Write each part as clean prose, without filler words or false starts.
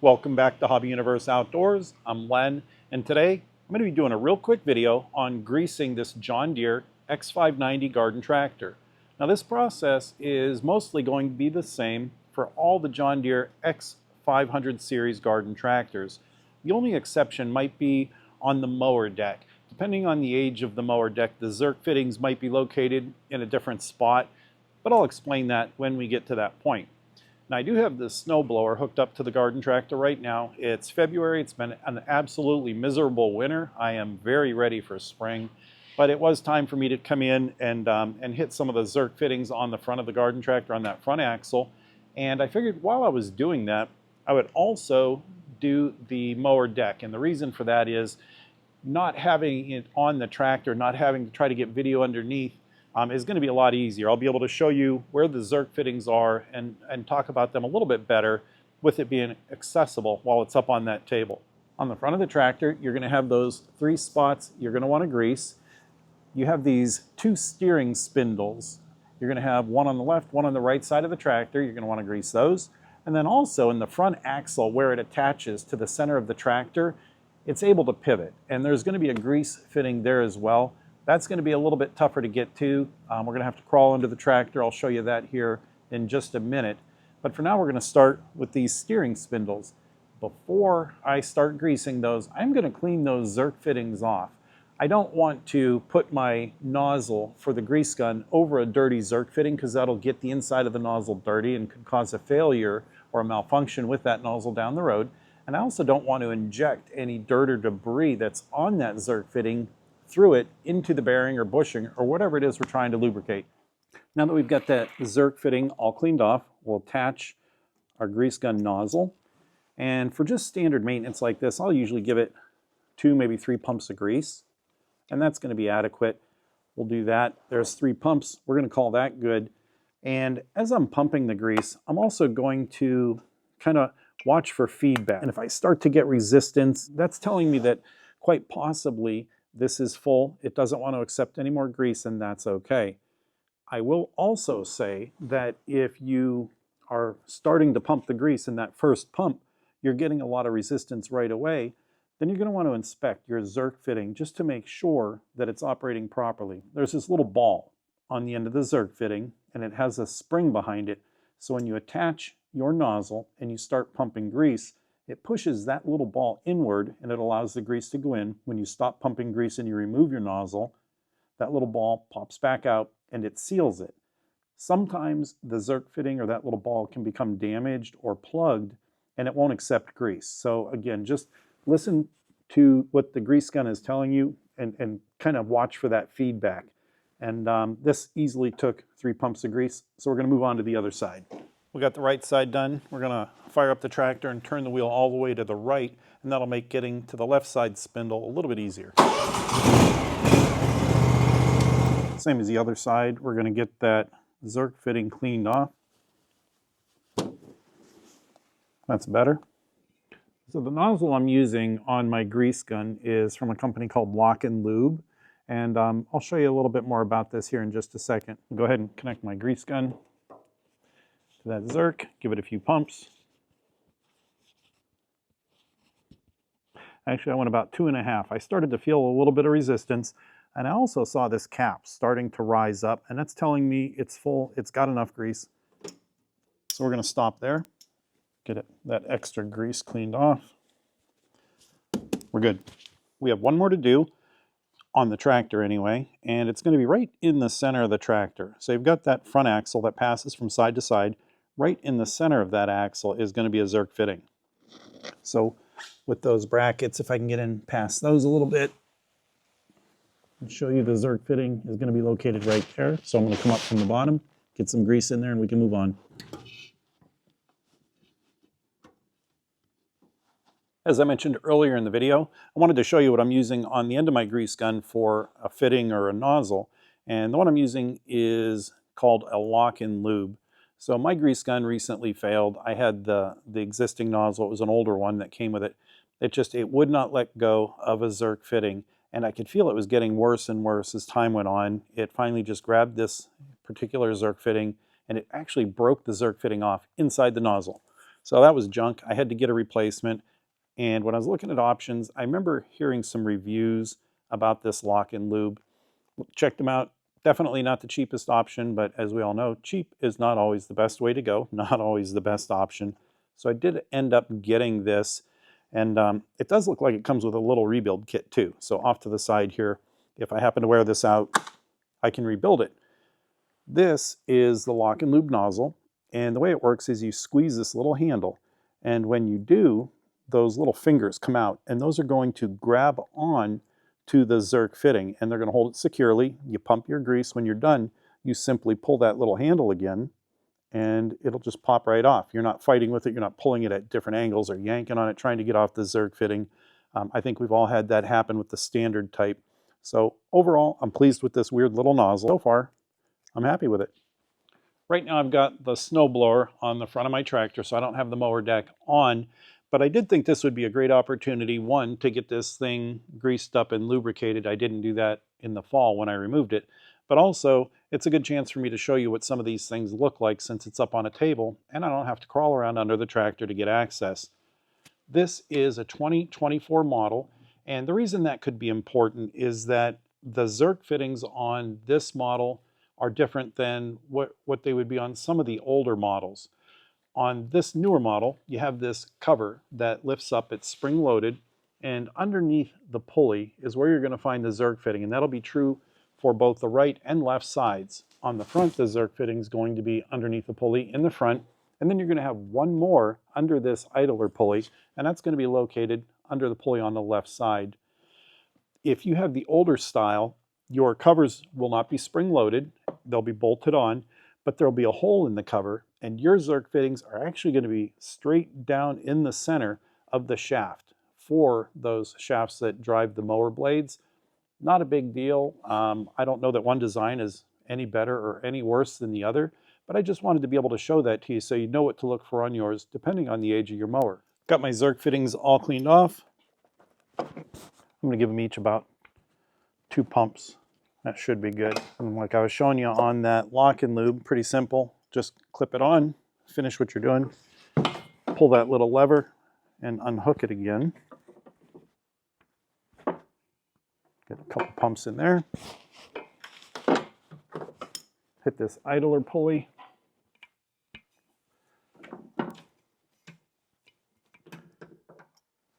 Welcome back to Hobby Universe Outdoors. I'm Len, and today I'm going to be doing a real quick video on greasing this John Deere X590 garden tractor. Now this process is mostly going to be the same for all the John Deere X500 Series garden tractors. The only exception might be on the mower deck. Depending on the age of the mower deck, the Zerk fittings might be located in a different spot, but I'll explain that when we get to that point. Now I do have the snowblower hooked up to the garden tractor right now. It's February, it's been an absolutely miserable winter. I am very ready for spring, but it was time for me to come in and hit some of the Zerk fittings on the front of the garden tractor on that front axle. And I figured while I was doing that, I would also do the mower deck. And the reason for that is not having it on the tractor, not having to try to get video underneath, is going to be a lot easier. I'll be able to show you where the Zerk fittings are and talk about them a little bit better with it being accessible while it's up on that table. On the front of the tractor, you're going to have those 3 spots you're going to want to grease. You have these 2 steering spindles. You're going to have one on the left, one on the right side of the tractor. You're going to want to grease those. And then also in the front axle where it attaches to the center of the tractor, it's able to pivot. And there's going to be a grease fitting there as well. That's going to be a little bit tougher to get to. We're going to have to crawl into the tractor. I'll show you that here in just a minute. But for now, we're going to start with these steering spindles. Before I start greasing those, I'm going to clean those Zerk fittings off. I don't want to put my nozzle for the grease gun over a dirty Zerk fitting because that'll get the inside of the nozzle dirty and could cause a failure or a malfunction with that nozzle down the road. And I also don't want to inject any dirt or debris that's on that Zerk fitting through it into the bearing or bushing or whatever it is we're trying to lubricate. Now that we've got that Zerk fitting all cleaned off, we'll attach our grease gun nozzle. And for just standard maintenance like this, I'll usually give it 2, maybe 3 pumps of grease. And that's going to be adequate. We'll do that. There's 3 pumps. We're going to call that good. And as I'm pumping the grease, I'm also going to kind of watch for feedback. And if I start to get resistance, that's telling me that quite possibly this is full. It doesn't want to accept any more grease, and that's okay. I will also say that if you are starting to pump the grease in that first pump, you're getting a lot of resistance right away, then you're going to want to inspect your Zerk fitting just to make sure that it's operating properly. There's this little ball on the end of the Zerk fitting, and it has a spring behind it. So when you attach your nozzle and you start pumping grease, it pushes that little ball inward and it allows the grease to go in. When you stop pumping grease and you remove your nozzle, that little ball pops back out and it seals it. Sometimes the Zerk fitting or that little ball can become damaged or plugged and it won't accept grease. So again, just listen to what the grease gun is telling you and kind of watch for that feedback. And this easily took 3 pumps of grease, so we're going to move on to the other side. We got the right side done. We're going to fire up the tractor and turn the wheel all the way to the right, and that'll make getting to the left side spindle a little bit easier. Same as the other side, we're going to get that Zerk fitting cleaned off. That's better. So the nozzle I'm using on my grease gun is from a company called Lube, and I'll show you a little bit more about this here in just a second. I'll go ahead and connect my grease gun to that Zerk, give it a few pumps. Actually, I went about 2.5. I started to feel a little bit of resistance, and I also saw this cap starting to rise up, and that's telling me it's full, it's got enough grease. So we're going to stop there, get that extra grease cleaned off. We're good. We have one more to do on the tractor anyway, and it's going to be right in the center of the tractor. So you've got that front axle that passes from side to side. Right in the center of that axle is going to be a Zerk fitting. So with those brackets, if I can get in past those a little bit, I'll show you the Zerk fitting is going to be located right there. So I'm going to come up from the bottom, get some grease in there, and we can move on. As I mentioned earlier in the video, I wanted to show you what I'm using on the end of my grease gun for a fitting or a nozzle. And the one I'm using is called a lock-in lube. So my grease gun recently failed. I had the existing nozzle. It was an older one that came with it. It would not let go of a Zerk fitting, and I could feel it was getting worse and worse as time went on. It finally just grabbed this particular Zerk fitting, and it actually broke the Zerk fitting off inside the nozzle. So that was junk. I had to get a replacement. And when I was looking at options, I remember hearing some reviews about this lock and lube. Checked them out. Definitely not the cheapest option, but as we all know, cheap is not always the best way to go, not always the best option. So I did end up getting this, and it does look like it comes with a little rebuild kit too. So off to the side here, if I happen to wear this out, I can rebuild it. This is the lock and lube nozzle, and the way it works is you squeeze this little handle, and when you do, those little fingers come out, and those are going to grab on to the Zerk fitting, and they're going to hold it securely. You pump your grease. When you're done, you simply pull that little handle again, and it'll just pop right off. You're not fighting with it. You're not pulling it at different angles or yanking on it, trying to get off the Zerk fitting. I think we've all had that happen with the standard type. So overall, I'm pleased with this weird little nozzle. So far, I'm happy with it. Right now I've got the snowblower on the front of my tractor, so I don't have the mower deck on, but I did think this would be a great opportunity, one, to get this thing greased up and lubricated. I didn't do that in the fall when I removed it, but also it's a good chance for me to show you what some of these things look like since it's up on a table and I don't have to crawl around under the tractor to get access. This is a 2024 model, and the reason that could be important is that the Zerk fittings on this model are different than what they would be on some of the older models. On this newer model, you have this cover that lifts up, it's spring-loaded, and underneath the pulley is where you're going to find the Zerk fitting, and that'll be true for both the right and left sides. On the front, the Zerk fitting is going to be underneath the pulley in the front, and then you're going to have one more under this idler pulley, and that's going to be located under the pulley on the left side. If you have the older style, your covers will not be spring-loaded. They'll be bolted on, but there'll be a hole in the cover, and your Zerk fittings are actually going to be straight down in the center of the shaft for those shafts that drive the mower blades. Not a big deal. I don't know that one design is any better or any worse than the other, but I just wanted to be able to show that to you so you know what to look for on yours, depending on the age of your mower. Got my Zerk fittings all cleaned off. I'm going to give them each about 2 pumps. That should be good. And like I was showing you on that lock and lube, pretty simple. Just clip it on, finish what you're doing, pull that little lever and unhook it again. Get a couple pumps in there. Hit this idler pulley.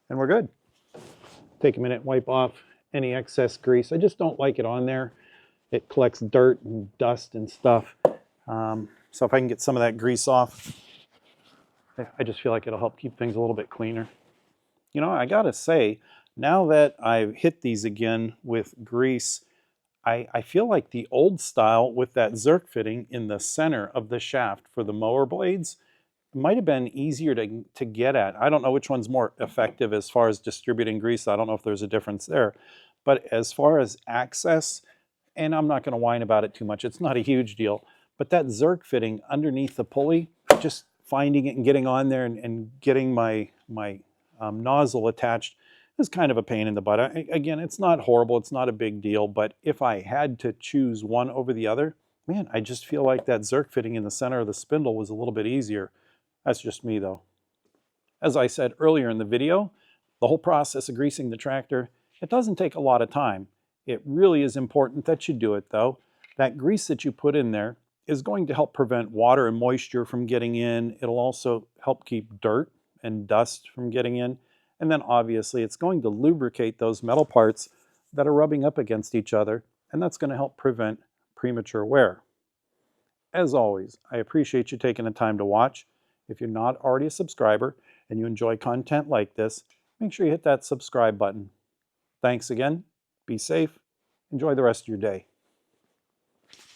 And we're good. Take a minute, wipe off any excess grease. I just don't like it on there. It collects dirt and dust and stuff. So if I can get some of that grease off, I just feel like it'll help keep things a little bit cleaner. You know, I gotta say, now that I've hit these again with grease, I feel like the old style with that Zerk fitting in the center of the shaft for the mower blades might have been easier to get at. I don't know which one's more effective as far as distributing grease. I don't know if there's a difference there. But as far as access, and I'm not going to whine about it too much, it's not a huge deal, but that Zerk fitting underneath the pulley, just finding it and getting on there and getting my nozzle attached is kind of a pain in the butt. Again, it's not horrible, it's not a big deal, but if I had to choose one over the other, man, I just feel like that Zerk fitting in the center of the spindle was a little bit easier. That's just me though. As I said earlier in the video, the whole process of greasing the tractor, it doesn't take a lot of time. It really is important that you do it though. That grease that you put in there is going to help prevent water and moisture from getting in. It'll also help keep dirt and dust from getting in. And then obviously it's going to lubricate those metal parts that are rubbing up against each other, and that's going to help prevent premature wear. As always, I appreciate you taking the time to watch. If you're not already a subscriber and you enjoy content like this, make sure you hit that subscribe button. Thanks again. Be safe. Enjoy the rest of your day.